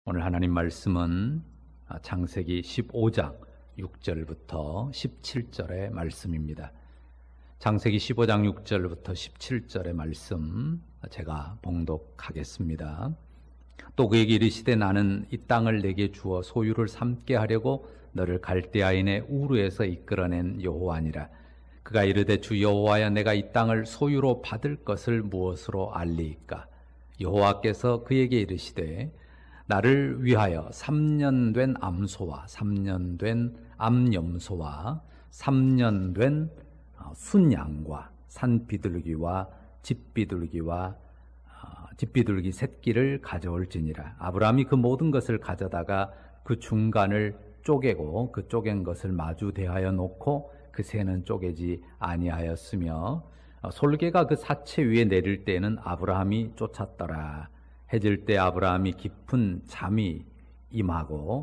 오늘 하나님 말씀은 창세기 15장 6절부터 17절의 말씀입니다. 창세기 15장 6절부터 17절의 말씀 제가 봉독하겠습니다. 또 그에게 이르시되 나는 이 땅을 내게 주어 소유를 삼게 하려고 너를 갈대아인의 우르에서 이끌어낸 여호와니라. 그가 이르되 주 여호와여 내가 이 땅을 소유로 받을 것을 무엇으로 알리이까? 여호와께서 그에게 이르시되 나를 위하여 3년 된 암소와 3년 된 암염소와 3년 된 순양과 산비둘기와 집비둘기 새끼를 가져올지니라. 아브라함이 그 모든 것을 가져다가 그 중간을 쪼개고 그 쪼갠 것을 마주 대하여 놓고 그 새는 쪼개지 아니하였으며 솔개가 그 사체 위에 내릴 때에는 아브라함이 쫓았더라. 해질 때 아브라함에게 깊은 잠이 임하고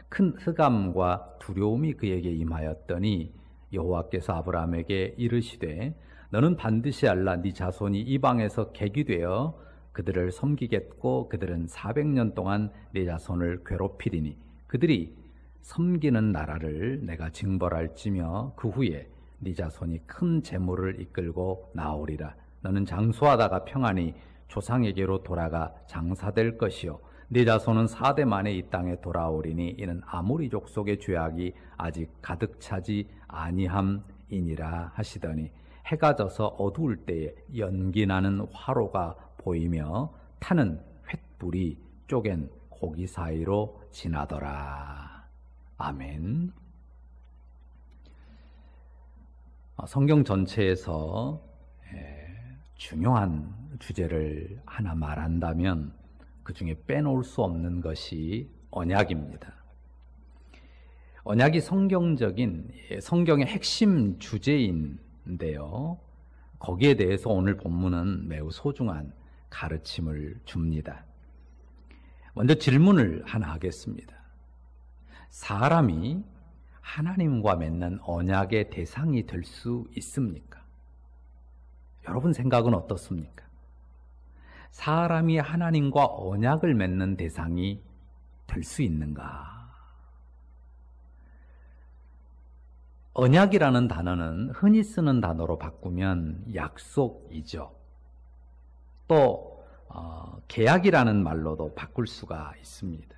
큰 흑암과 두려움이 그에게 임하였더니 여호와께서 아브라함에게 이르시되 너는 반드시 알라. 네 자손이 이방에서 객이 되어 그들을 섬기겠고 그들은 400년 동안 네 자손을 괴롭히리니 그들이 섬기는 나라를 내가 징벌할지며 그 후에 네 자손이 큰 재물을 이끌고 나오리라. 너는 장수하다가 평안히 조상에게로 돌아가 장사될 것이요 네 자손은 4대 만에 이 땅에 돌아오리니 이는 아모리 족속의 죄악이 아직 가득 차지 아니함이니라 하시더니 해가 져서 어두울 때에 연기 나는 화로가 보이며 타는 횃불이 쪼갠 고기 사이로 지나더라. 아멘. 성경 전체에서 중요한 주제를 하나 말한다면 그 중에 빼놓을 수 없는 것이 언약입니다. 언약이 성경의 핵심 주제인데요. 거기에 대해서 오늘 본문은 매우 소중한 가르침을 줍니다. 먼저 질문을 하나 하겠습니다. 사람이 하나님과 맺는 언약의 대상이 될 수 있습니까? 여러분 생각은 어떻습니까? 사람이 하나님과 언약을 맺는 대상이 될 수 있는가? 언약이라는 단어는 흔히 쓰는 단어로 바꾸면 약속이죠. 또 계약이라는 말로도 바꿀 수가 있습니다.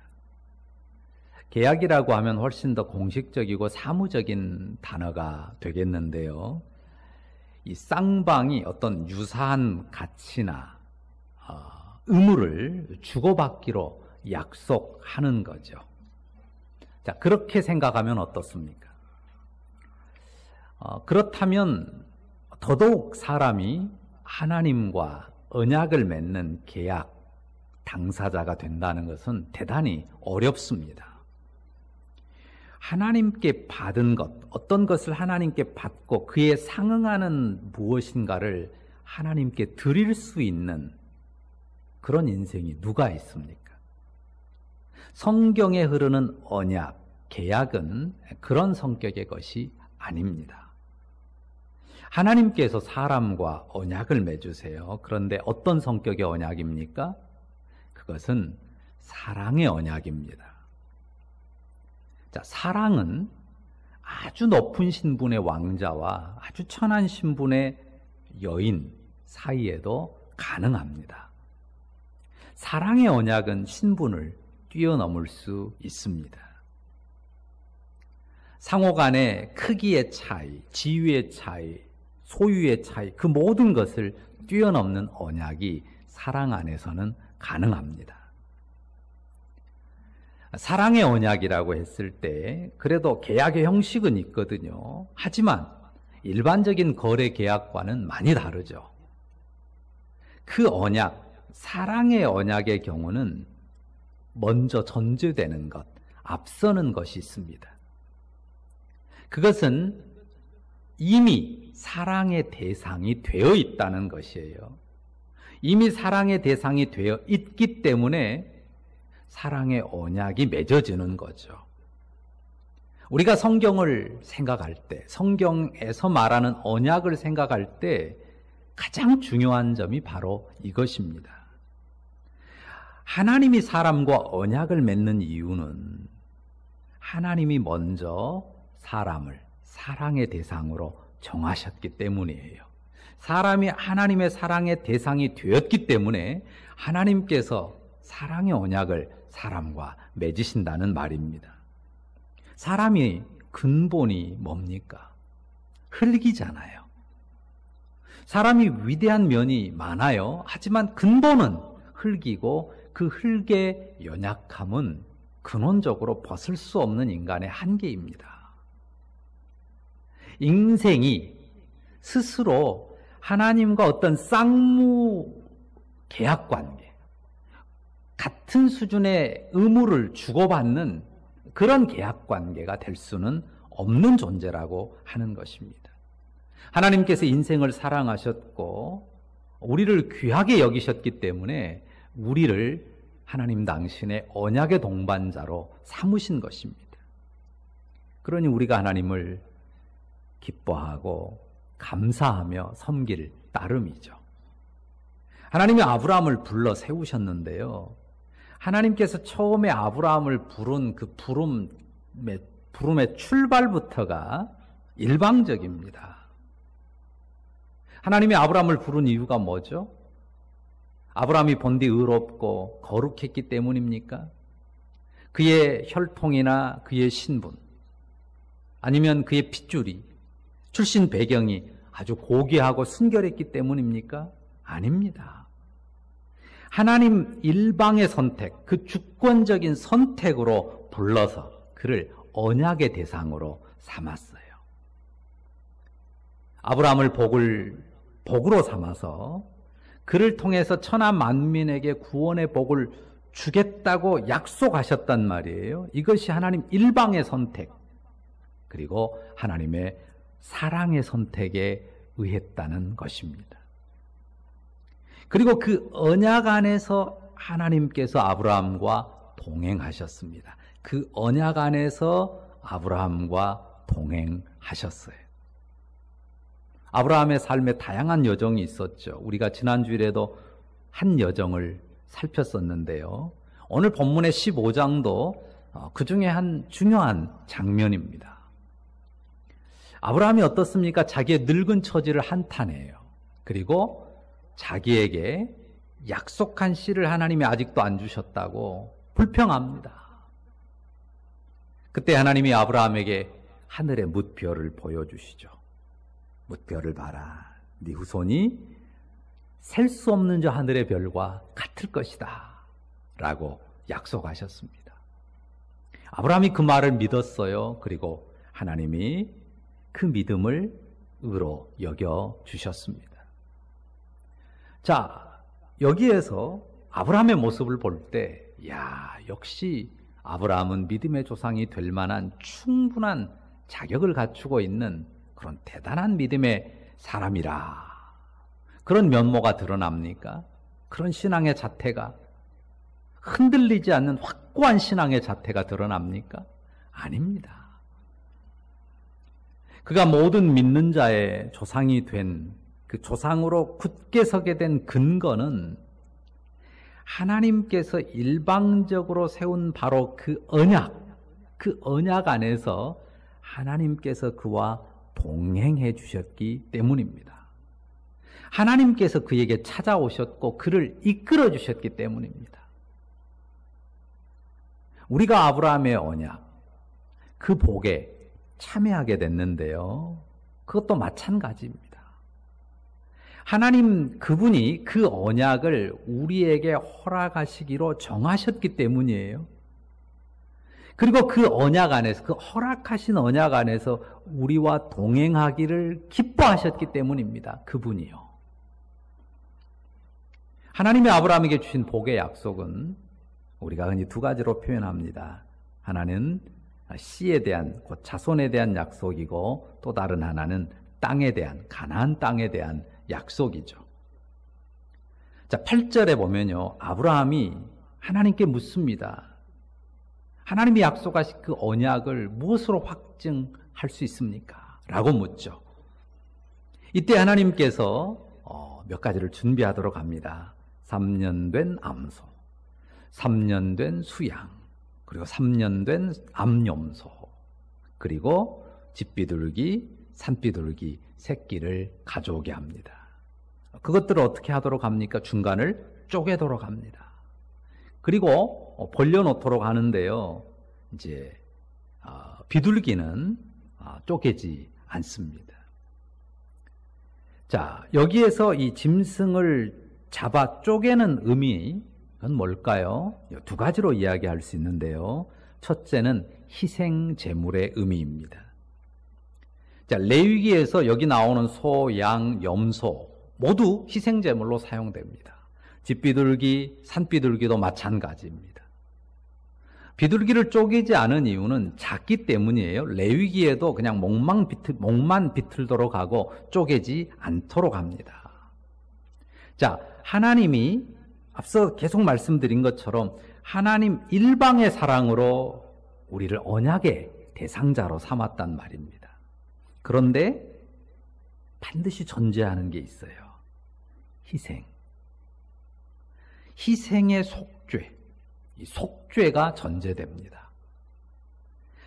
계약이라고 하면 훨씬 더 공식적이고 사무적인 단어가 되겠는데요. 이 쌍방이 어떤 유사한 가치나 의무를 주고받기로 약속하는 거죠. 자, 그렇게 생각하면 어떻습니까? 그렇다면 더더욱 사람이 하나님과 언약을 맺는 계약 당사자가 된다는 것은 대단히 어렵습니다. 하나님께 받은 것, 어떤 것을 하나님께 받고 그에 상응하는 무엇인가를 하나님께 드릴 수 있는 그런 인생이 누가 있습니까? 성경에 흐르는 언약, 계약은 그런 성격의 것이 아닙니다. 하나님께서 사람과 언약을 맺으세요. 그런데 어떤 성격의 언약입니까? 그것은 사랑의 언약입니다. 자, 사랑은 아주 높은 신분의 왕자와 아주 천한 신분의 여인 사이에도 가능합니다. 사랑의 언약은 신분을 뛰어넘을 수 있습니다. 상호 간의 크기의 차이, 지위의 차이, 소유의 차이, 그 모든 것을 뛰어넘는 언약이 사랑 안에서는 가능합니다. 사랑의 언약이라고 했을 때 그래도 계약의 형식은 있거든요. 하지만 일반적인 거래 계약과는 많이 다르죠. 그 언약, 사랑의 언약의 경우는 먼저 전제되는 것, 앞서는 것이 있습니다. 그것은 이미 사랑의 대상이 되어 있다는 것이에요. 이미 사랑의 대상이 되어 있기 때문에 사랑의 언약이 맺어지는 거죠. 우리가 성경을 생각할 때, 성경에서 말하는 언약을 생각할 때 가장 중요한 점이 바로 이것입니다. 하나님이 사람과 언약을 맺는 이유는 하나님이 먼저 사람을 사랑의 대상으로 정하셨기 때문이에요. 사람이 하나님의 사랑의 대상이 되었기 때문에 하나님께서 사랑의 언약을 사람과 맺으신다는 말입니다. 사람이 근본이 뭡니까? 흙이잖아요. 사람이 위대한 면이 많아요. 하지만 근본은 흙이고 그 흙의 연약함은 근원적으로 벗을 수 없는 인간의 한계입니다. 인생이 스스로 하나님과 어떤 쌍무 계약 관계, 같은 수준의 의무를 주고받는 그런 계약 관계가 될 수는 없는 존재라고 하는 것입니다. 하나님께서 인생을 사랑하셨고 우리를 귀하게 여기셨기 때문에 우리를 하나님 당신의 언약의 동반자로 삼으신 것입니다. 그러니 우리가 하나님을 기뻐하고 감사하며 섬길 따름이죠. 하나님이 아브라함을 불러 세우셨는데요. 하나님께서 처음에 아브라함을 부른 그 부름의 출발부터가 일방적입니다. 하나님이 아브라함을 부른 이유가 뭐죠? 아브라함이 본디 의롭고 거룩했기 때문입니까? 그의 혈통이나 그의 신분, 아니면 그의 핏줄이, 출신 배경이 아주 고귀하고 순결했기 때문입니까? 아닙니다. 하나님 일방의 선택, 그 주권적인 선택으로 불러서 그를 언약의 대상으로 삼았어요. 아브라함을 복으로 삼아서 그를 통해서 천하 만민에게 구원의 복을 주겠다고 약속하셨단 말이에요. 이것이 하나님 일방의 선택, 그리고 하나님의 사랑의 선택에 의했다는 것입니다. 그리고 그 언약 안에서 하나님께서 아브라함과 동행하셨습니다. 그 언약 안에서 아브라함과 동행하셨어요. 아브라함의 삶에 다양한 여정이 있었죠. 우리가 지난주일에도 한 여정을 살폈었는데요. 오늘 본문의 15장도 그 중에 한 중요한 장면입니다. 아브라함이 어떻습니까? 자기의 늙은 처지를 한탄해요. 그리고 자기에게 약속한 씨를 하나님이 아직도 안 주셨다고 불평합니다. 그때 하나님이 아브라함에게 하늘의 뭇별을 보여주시죠. 뭇별을 봐라. 네 후손이 셀 수 없는 저 하늘의 별과 같을 것이다 라고 약속하셨습니다. 아브라함이 그 말을 믿었어요. 그리고 하나님이 그 믿음을 의로 여겨주셨습니다. 자, 여기에서 아브라함의 모습을 볼 때, 역시 아브라함은 믿음의 조상이 될 만한 충분한 자격을 갖추고 있는 그런 대단한 믿음의 사람이라. 그런 면모가 드러납니까? 그런 신앙의 자태가, 흔들리지 않는 확고한 신앙의 자태가 드러납니까? 아닙니다. 그가 모든 믿는 자의 조상이 된 그 조상으로 굳게 서게 된 근거는 하나님께서 일방적으로 세운 바로 그 언약 안에서 하나님께서 그와 동행해 주셨기 때문입니다. 하나님께서 그에게 찾아오셨고 그를 이끌어 주셨기 때문입니다. 우리가 아브라함의 언약, 그 복에 참여하게 됐는데요. 그것도 마찬가지입니다. 하나님 그분이 그 언약을 우리에게 허락하시기로 정하셨기 때문이에요. 그리고 그 언약 안에서, 그 허락하신 언약 안에서 우리와 동행하기를 기뻐하셨기 때문입니다. 그분이요. 하나님이 아브라함에게 주신 복의 약속은 우리가 흔히 두 가지로 표현합니다. 하나는 씨에 대한, 곧 자손에 대한 약속이고, 또 다른 하나는 땅에 대한, 가나안 땅에 대한 약속이죠. 자, 8절에 보면요, 아브라함이 하나님께 묻습니다. 하나님이 약속하신 그 언약을 무엇으로 확증할 수 있습니까? 라고 묻죠. 이때 하나님께서 몇 가지를 준비하도록 합니다. 3년 된 암소, 3년 된 수양, 그리고 3년 된 암염소, 그리고 집비둘기, 산비둘기 새끼를 가져오게 합니다. 그것들을 어떻게 하도록 합니까? 중간을 쪼개도록 합니다. 그리고 벌려놓도록 하는데요. 이제 비둘기는 쪼개지 않습니다. 자, 여기에서 이 짐승을 잡아 쪼개는 의미는 뭘까요? 두 가지로 이야기할 수 있는데요. 첫째는 희생 제물의 의미입니다. 자, 레위기에서 여기 나오는 소, 양, 염소 모두 희생 제물로 사용됩니다. 집비둘기, 산비둘기도 마찬가지입니다. 비둘기를 쪼개지 않은 이유는 작기 때문이에요. 레위기에도 그냥 목만 비틀도록 하고 쪼개지 않도록 합니다. 자, 하나님이 앞서 계속 말씀드린 것처럼 하나님 일방의 사랑으로 우리를 언약의 대상자로 삼았단 말입니다. 그런데 반드시 존재하는 게 있어요. 희생. 희생의 속죄. 이 속죄가 전제됩니다.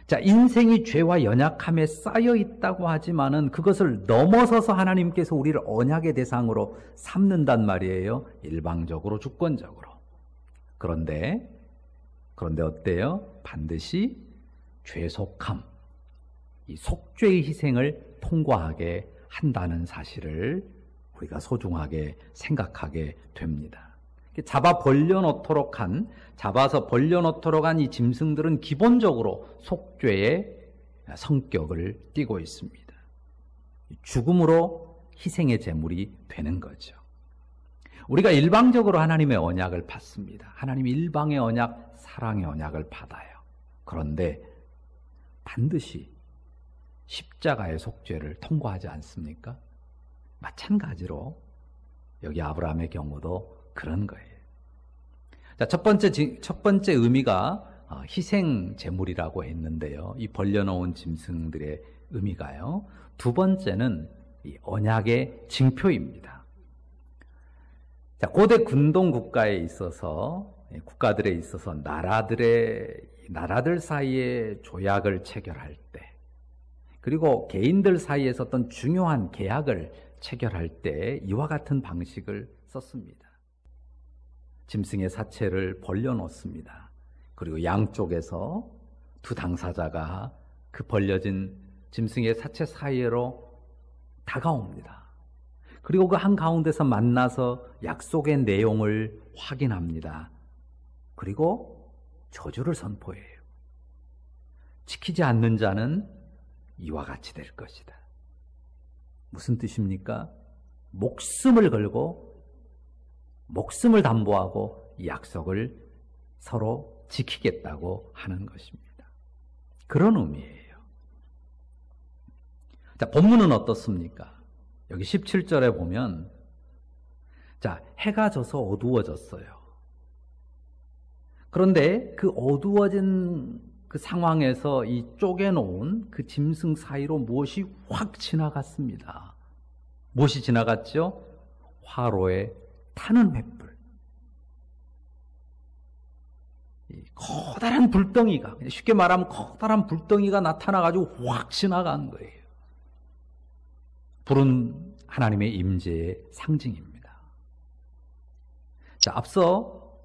자, 인생이 죄와 연약함에 쌓여 있다고 하지만은 그것을 넘어서서 하나님께서 우리를 언약의 대상으로 삼는단 말이에요. 일방적으로, 주권적으로. 그런데 어때요? 반드시 죄속함, 이 속죄의 희생을 통과하게 한다는 사실을 우리가 소중하게 생각하게 됩니다. 잡아서 벌려놓도록 한 이 짐승들은 기본적으로 속죄의 성격을 띠고 있습니다. 죽음으로 희생의 제물이 되는 거죠. 우리가 일방적으로 하나님의 언약을 받습니다. 하나님 일방의 언약, 사랑의 언약을 받아요. 그런데 반드시 십자가의 속죄를 통과하지 않습니까? 마찬가지로 여기 아브라함의 경우도 그런 거예요. 자, 첫 번째 의미가 희생 제물이라고 했는데요. 이 벌려놓은 짐승들의 의미가요. 두 번째는 이 언약의 징표입니다. 자, 고대 군동 국가에 있어서 국가들에 있어서 나라들 사이에 조약을 체결할 때, 그리고 개인들 사이에서 어떤 중요한 계약을 체결할 때 이와 같은 방식을 썼습니다. 짐승의 사체를 벌려놓습니다. 그리고 양쪽에서 두 당사자가 그 벌려진 짐승의 사체 사이로 다가옵니다. 그리고 그 한가운데서 만나서 약속의 내용을 확인합니다. 그리고 저주를 선포해요. 지키지 않는 자는 이와 같이 될 것이다. 무슨 뜻입니까? 목숨을 걸고 목숨을 담보하고 이 약속을 서로 지키겠다고 하는 것입니다. 그런 의미예요. 자, 본문은 어떻습니까? 여기 17절에 보면, 자, 해가 져서 어두워졌어요. 그런데 그 어두워진 그 상황에서 이 쪼개놓은 그 짐승 사이로 무엇이 확 지나갔습니다. 무엇이 지나갔죠? 화로에 타는 횃불. 커다란 불덩이가, 쉽게 말하면 커다란 불덩이가 나타나가지고 확 지나간 거예요. 불은 하나님의 임재의 상징입니다. 자, 앞서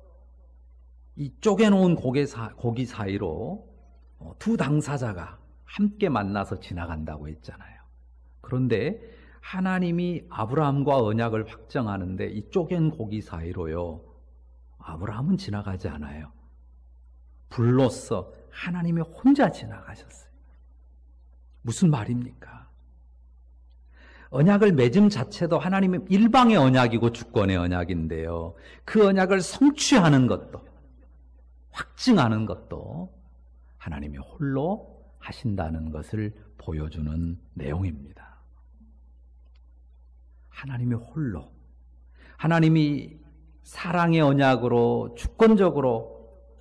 이 쪼개놓은 고기 사이로 두 당사자가 함께 만나서 지나간다고 했잖아요. 그런데 하나님이 아브라함과 언약을 확정하는데 이 쪼갠 고기 사이로요, 아브라함은 지나가지 않아요. 불로써 하나님이 혼자 지나가셨어요. 무슨 말입니까? 언약을 맺음 자체도 하나님의 일방의 언약이고 주권의 언약인데요. 그 언약을 성취하는 것도, 확증하는 것도 하나님이 홀로 하신다는 것을 보여주는 내용입니다. 하나님이 홀로, 하나님이 사랑의 언약으로 주권적으로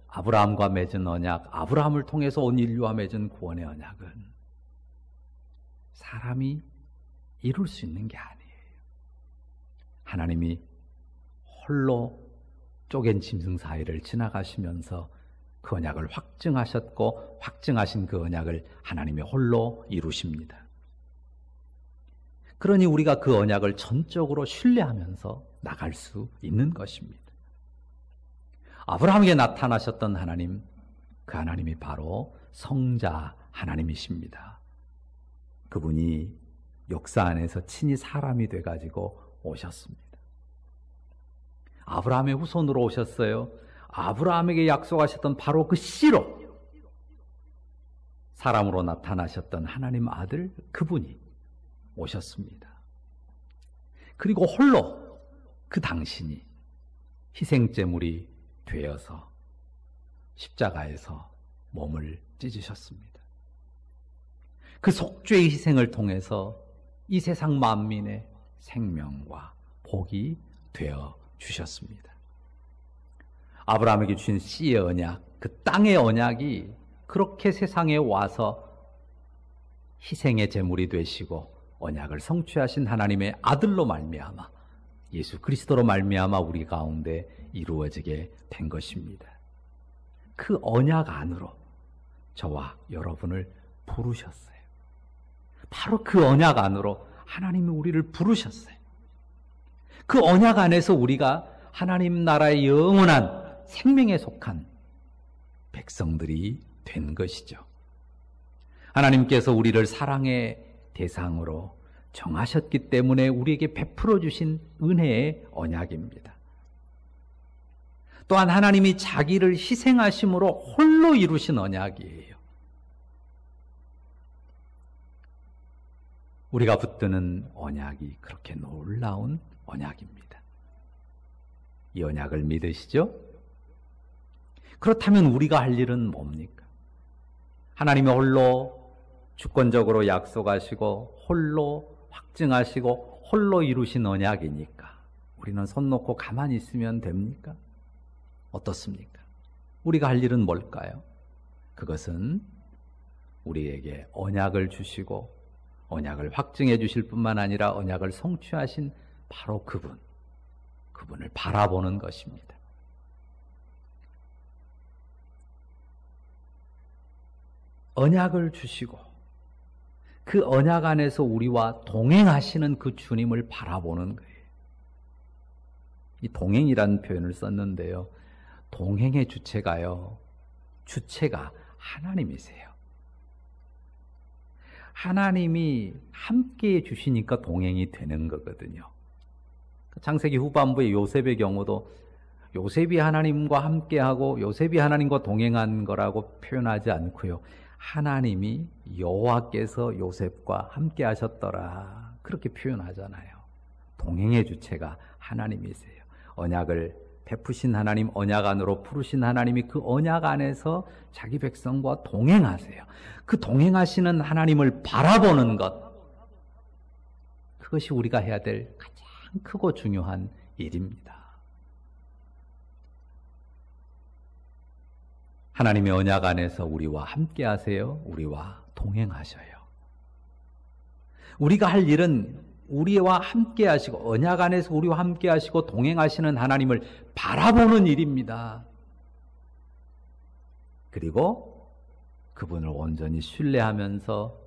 아브라함과 맺은 언약, 아브라함을 통해서 온 인류와 맺은 구원의 언약은 사람이 이룰 수 있는 게 아니에요. 하나님이 홀로 쪼갠 짐승 사이를 지나가시면서 그 언약을 확증하셨고 확증하신 그 언약을 하나님의 홀로 이루십니다. 그러니 우리가 그 언약을 전적으로 신뢰하면서 나갈 수 있는 것입니다. 아브라함에게 나타나셨던 하나님, 그 하나님이 바로 성자 하나님이십니다. 그분이 역사 안에서 친히 사람이 돼가지고 오셨습니다. 아브라함의 후손으로 오셨어요. 아브라함에게 약속하셨던 바로 그 씨로 사람으로 나타나셨던 하나님 아들 그분이 오셨습니다. 그리고 홀로 그 당신이 희생제물이 되어서 십자가에서 몸을 찢으셨습니다. 그 속죄의 희생을 통해서 이 세상 만민의 생명과 복이 되어 주셨습니다. 아브라함에게 주신 씨의 언약, 그 땅의 언약이 그렇게 세상에 와서 희생의 제물이 되시고 언약을 성취하신 하나님의 아들로 말미암아 예수 그리스도로 말미암아 우리 가운데 이루어지게 된 것입니다. 그 언약 안으로 저와 여러분을 부르셨어요. 바로 그 언약 안으로 하나님이 우리를 부르셨어요. 그 언약 안에서 우리가 하나님 나라의 영원한 생명에 속한 백성들이 된 것이죠. 하나님께서 우리를 사랑의 대상으로 정하셨기 때문에 우리에게 베풀어 주신 은혜의 언약입니다. 또한 하나님이 자기를 희생하심으로 홀로 이루신 언약이에요. 우리가 붙드는 언약이 그렇게 놀라운 언약입니다. 이 언약을 믿으시죠? 그렇다면 우리가 할 일은 뭡니까? 하나님이 홀로 주권적으로 약속하시고 홀로 확증하시고 홀로 이루신 언약이니까 우리는 손 놓고 가만히 있으면 됩니까? 어떻습니까? 우리가 할 일은 뭘까요? 그것은 우리에게 언약을 주시고 언약을 확증해 주실 뿐만 아니라 언약을 성취하신 바로 그분을 바라보는 것입니다. 언약을 주시고 그 언약 안에서 우리와 동행하시는 그 주님을 바라보는 거예요. 이 동행이라는 표현을 썼는데요. 동행의 주체가 하나님이세요. 하나님이 함께해 주시니까 동행이 되는 거거든요. 창세기 후반부의 요셉의 경우도 요셉이 하나님과 함께하고 요셉이 하나님과 동행한 거라고 표현하지 않고요. 하나님이 여호와께서 요셉과 함께 하셨더라 그렇게 표현하잖아요. 동행의 주체가 하나님이세요. 언약을 베푸신 하나님, 언약 안으로 부르신 하나님이 그 언약 안에서 자기 백성과 동행하세요. 그 동행하시는 하나님을 바라보는 것, 그것이 우리가 해야 될 가장 크고 중요한 일입니다. 하나님의 언약 안에서 우리와 함께 하세요. 우리와 동행하셔요. 우리가 할 일은 우리와 함께 하시고 언약 안에서 우리와 함께 하시고 동행하시는 하나님을 바라보는 일입니다. 그리고 그분을 온전히 신뢰하면서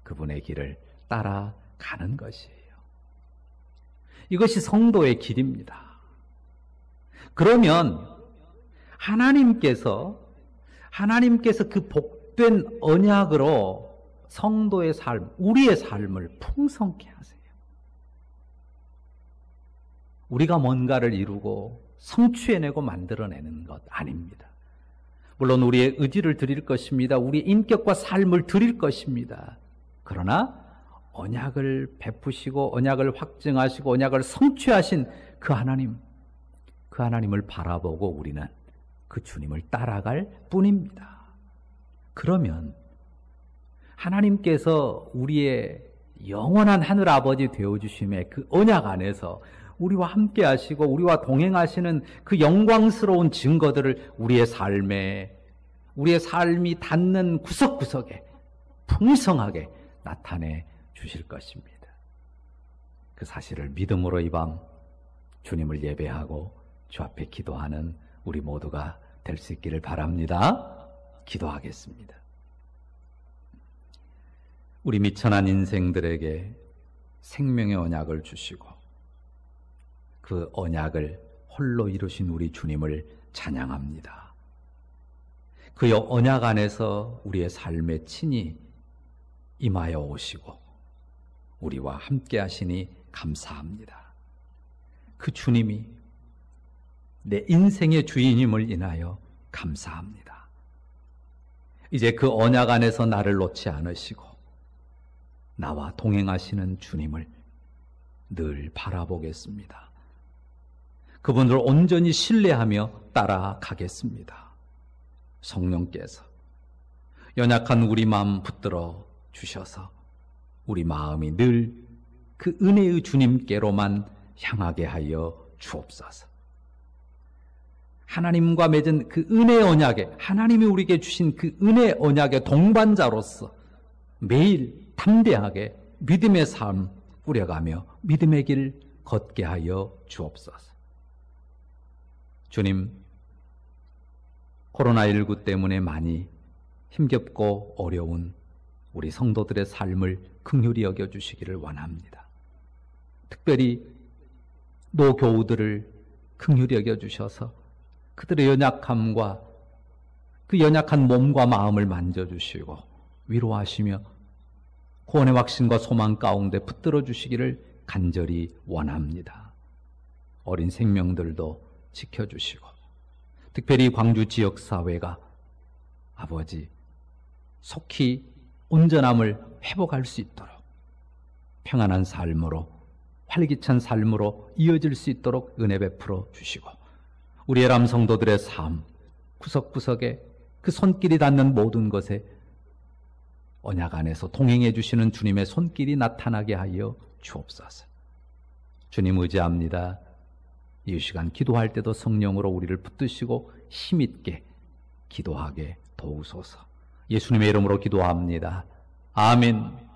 그분의 길을 따라가는 것이에요. 이것이 성도의 길입니다. 그러면 하나님께서 그 복된 언약으로 성도의 삶, 우리의 삶을 풍성케 하세요. 우리가 뭔가를 이루고 성취해내고 만들어내는 것 아닙니다. 물론 우리의 의지를 드릴 것입니다. 우리의 인격과 삶을 드릴 것입니다. 그러나 언약을 베푸시고 언약을 확증하시고 언약을 성취하신 그 하나님을 바라보고 우리는 그 주님을 따라갈 뿐입니다. 그러면 하나님께서 우리의 영원한 하늘 아버지 되어주심의 그 언약 안에서 우리와 함께 하시고 우리와 동행하시는 그 영광스러운 증거들을 우리의 삶이 닿는 구석구석에 풍성하게 나타내 주실 것입니다. 그 사실을 믿음으로 이 밤 주님을 예배하고 주 앞에 기도하는 우리 모두가 될 수 있기를 바랍니다. 기도하겠습니다. 우리 미천한 인생들에게 생명의 언약을 주시고 그 언약을 홀로 이루신 우리 주님을 찬양합니다. 그 언약 안에서 우리의 삶에 친히 임하여 오시고 우리와 함께 하시니 감사합니다. 그 주님이 내 인생의 주인임을 인하여 감사합니다. 이제 그 언약 안에서 나를 놓지 않으시고 나와 동행하시는 주님을 늘 바라보겠습니다. 그분을 온전히 신뢰하며 따라가겠습니다. 성령께서 연약한 우리 마음 붙들어 주셔서 우리 마음이 늘 그 은혜의 주님께로만 향하게 하여 주옵소서. 하나님과 맺은 그 은혜 언약에, 하나님이 우리에게 주신 그 은혜 언약의 동반자로서 매일 담대하게 믿음의 삶 꾸려가며 믿음의 길 걷게 하여 주옵소서. 주님, 코로나19 때문에 많이 힘겹고 어려운 우리 성도들의 삶을 긍휼히 여겨주시기를 원합니다. 특별히 노교우들을 긍휼히 여겨주셔서 그들의 연약함과 그 연약한 몸과 마음을 만져주시고 위로하시며 구원의 확신과 소망 가운데 붙들어 주시기를 간절히 원합니다. 어린 생명들도 지켜주시고 특별히 광주 지역사회가 아버지 속히 온전함을 회복할 수 있도록 평안한 삶으로 활기찬 삶으로 이어질 수 있도록 은혜 베풀어 주시고 우리 에람 성도들의 삶 구석구석에 그 손길이 닿는 모든 것에 언약 안에서 동행해 주시는 주님의 손길이 나타나게 하여 주옵소서. 주님 의지합니다. 이 시간 기도할 때도 성령으로 우리를 붙드시고 힘있게 기도하게 도우소서. 예수님의 이름으로 기도합니다. 아멘.